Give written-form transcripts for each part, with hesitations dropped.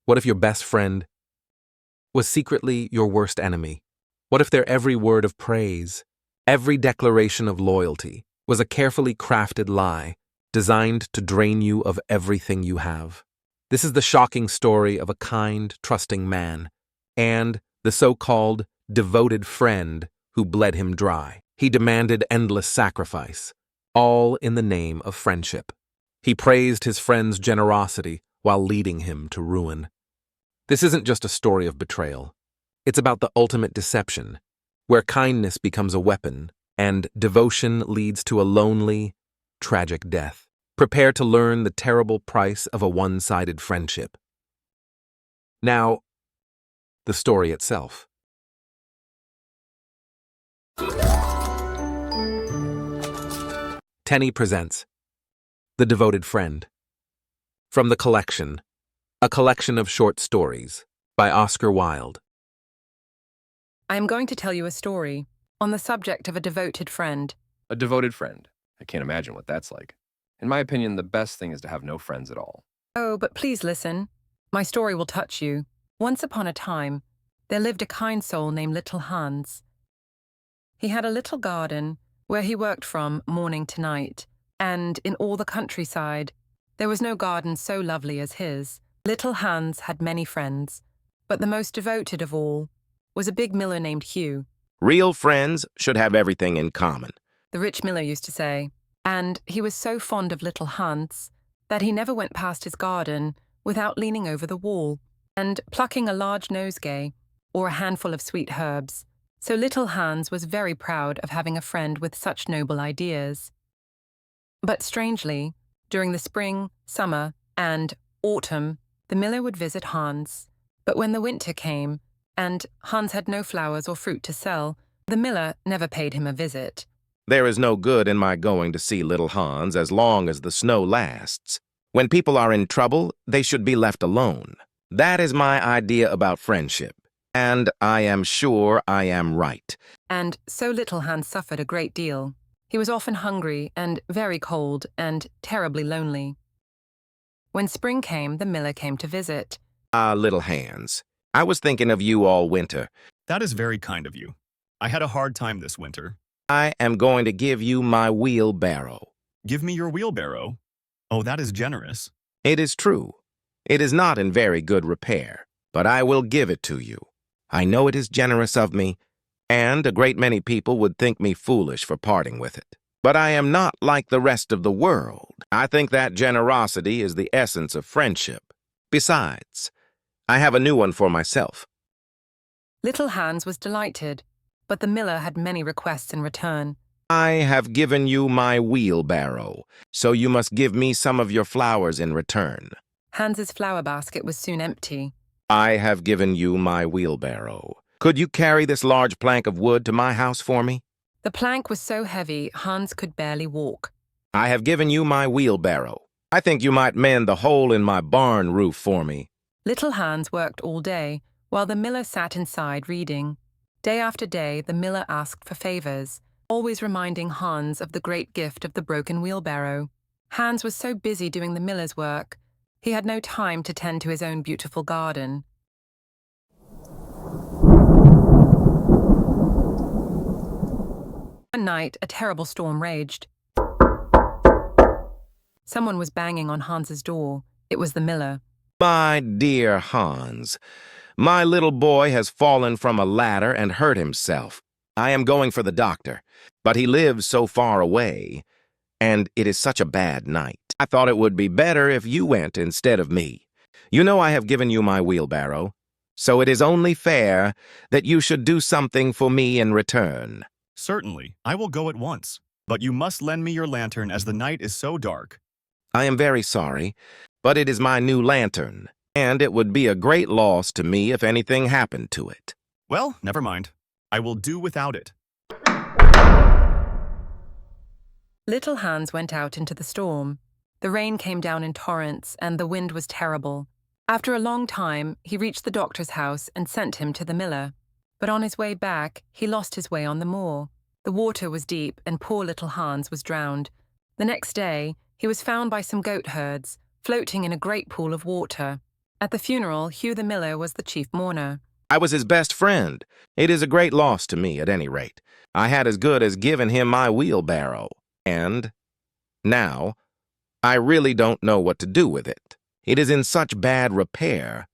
What if your best friend was secretly your worst enemy? What if their every word of praise, every declaration of loyalty, was a carefully crafted lie designed to drain you of everything you have? This is the shocking story of a kind, trusting man and the so-called devoted friend who bled him dry. He demanded endless sacrifice, all in the name of friendship. He praised his friend's generosity while leading him to ruin. This isn't just a story of betrayal. It's about the ultimate deception, where kindness becomes a weapon and devotion leads to a lonely, tragic death. Prepare to learn the terrible price of a one-sided friendship. Now, the story itself. Tenny presents The Devoted Friend. From the collection, A Collection of Short Stories by Oscar Wilde. I am going to tell you a story on the subject of a devoted friend. A devoted friend. I can't imagine what that's like. In my opinion, the best thing is to have no friends at all. Oh, but please listen. My story will touch you. Once upon a time, there lived a kind soul named Little Hans. He had a little garden where he worked from morning to night, and in all the countryside, there was no garden so lovely as his. Little Hans had many friends, but the most devoted of all was a big miller named Hugh. Real friends should have everything in common, The rich miller used to say, and he was so fond of Little Hans that he never went past his garden without leaning over the wall and plucking a large nosegay or a handful of sweet herbs. So Little Hans was very proud of having a friend with such noble ideas. But strangely, during the spring, summer, and autumn, the miller would visit Hans. But when the winter came, and Hans had no flowers or fruit to sell, the miller never paid him a visit. There is no good in my going to see little Hans as long as the snow lasts. When people are in trouble, they should be left alone. That is my idea about friendship, and I am sure I am right. And so Little Hans suffered a great deal. He was often hungry and very cold and terribly lonely. When spring came, the miller came to visit. Ah, little Hans, I was thinking of you all winter. That is very kind of you. I had a hard time this winter. I am going to give you my wheelbarrow. Give me your wheelbarrow. Oh, that is generous. It is true. It is not in very good repair, but I will give it to you. I know it is generous of me, and a great many people would think me foolish for parting with it. But I am not like the rest of the world. I think that generosity is the essence of friendship. Besides, I have a new one for myself. Little Hans was delighted, but the miller had many requests in return. I have given you my wheelbarrow, so you must give me some of your flowers in return. Hans's flower basket was soon empty. I have given you my wheelbarrow. Could you carry this large plank of wood to my house for me? The plank was so heavy, Hans could barely walk. I have given you my wheelbarrow. I think you might mend the hole in my barn roof for me. Little Hans worked all day, while the miller sat inside reading. Day after day, the miller asked for favors, always reminding Hans of the great gift of the broken wheelbarrow. Hans was so busy doing the miller's work, he had no time to tend to his own beautiful garden. One night, a terrible storm raged. Someone was banging on Hans's door. It was the miller. My dear Hans, my little boy has fallen from a ladder and hurt himself. I am going for the doctor, but he lives so far away, and it is such a bad night. I thought it would be better if you went instead of me. You know I have given you my wheelbarrow, so it is only fair that you should do something for me in return. Certainly, I will go at once. But you must lend me your lantern as the night is so dark. I am very sorry, but it is my new lantern, and it would be a great loss to me if anything happened to it. Well, never mind. I will do without it. Little Hans went out into the storm. The rain came down in torrents, and the wind was terrible. After a long time, he reached the doctor's house and sent him to the miller. But on his way back, he lost his way on the moor. The water was deep, and poor little Hans was drowned. The next day, he was found by some goat herds, floating in a great pool of water. At the funeral, Hugh the Miller was the chief mourner. I was his best friend. It is a great loss to me, at any rate. I had as good as given him my wheelbarrow. And now, I really don't know what to do with it. It is in such bad repair.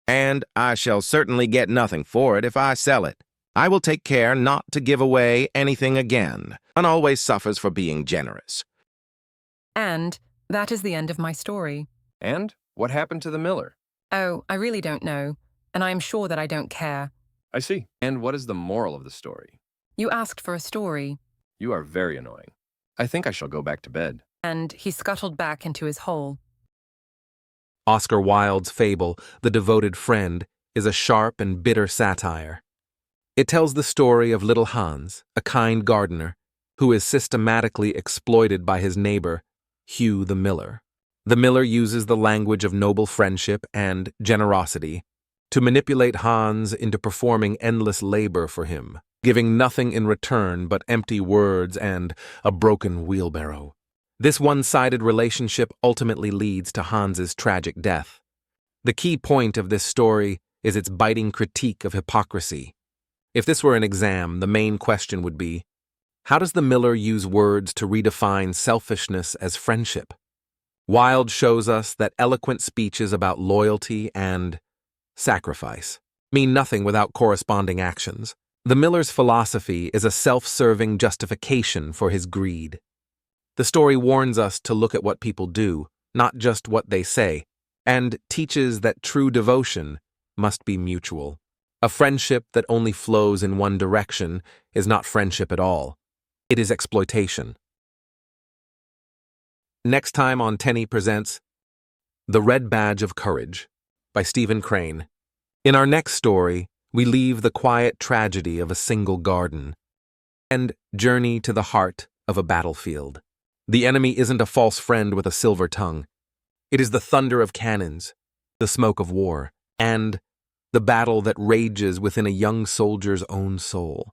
And I shall certainly get nothing for it if I sell it. I will take care not to give away anything again. One always suffers for being generous. And that is the end of my story. And what happened to the miller? Oh, I really don't know, and I am sure that I don't care. I see. And what is the moral of the story? You asked for a story. You are very annoying. I think I shall go back to bed. And he scuttled back into his hole. Oscar Wilde's Fable, The Devoted Friend, is a sharp and bitter satire. It tells the story of little Hans, a kind gardener, who is systematically exploited by his neighbor, Hugh the Miller. The miller uses the language of noble friendship and generosity to manipulate Hans into performing endless labor for him, giving nothing in return but empty words and a broken wheelbarrow. This one-sided relationship ultimately leads to Hans's tragic death. The key point of this story is its biting critique of hypocrisy. If this were an exam, the main question would be, how does the miller use words to redefine selfishness as friendship? Wilde shows us that eloquent speeches about loyalty and sacrifice mean nothing without corresponding actions. The miller's philosophy is a self-serving justification for his greed. The story warns us to look at what people do, not just what they say, and teaches that true devotion must be mutual. A friendship that only flows in one direction is not friendship at all. It is exploitation. Next time on Tenny Presents The Red Badge of Courage by Stephen Crane. In our next story, we leave the quiet tragedy of a single garden and journey to the heart of a battlefield. The enemy isn't a false friend with a silver tongue. It is the thunder of cannons, the smoke of war, and the battle that rages within a young soldier's own soul.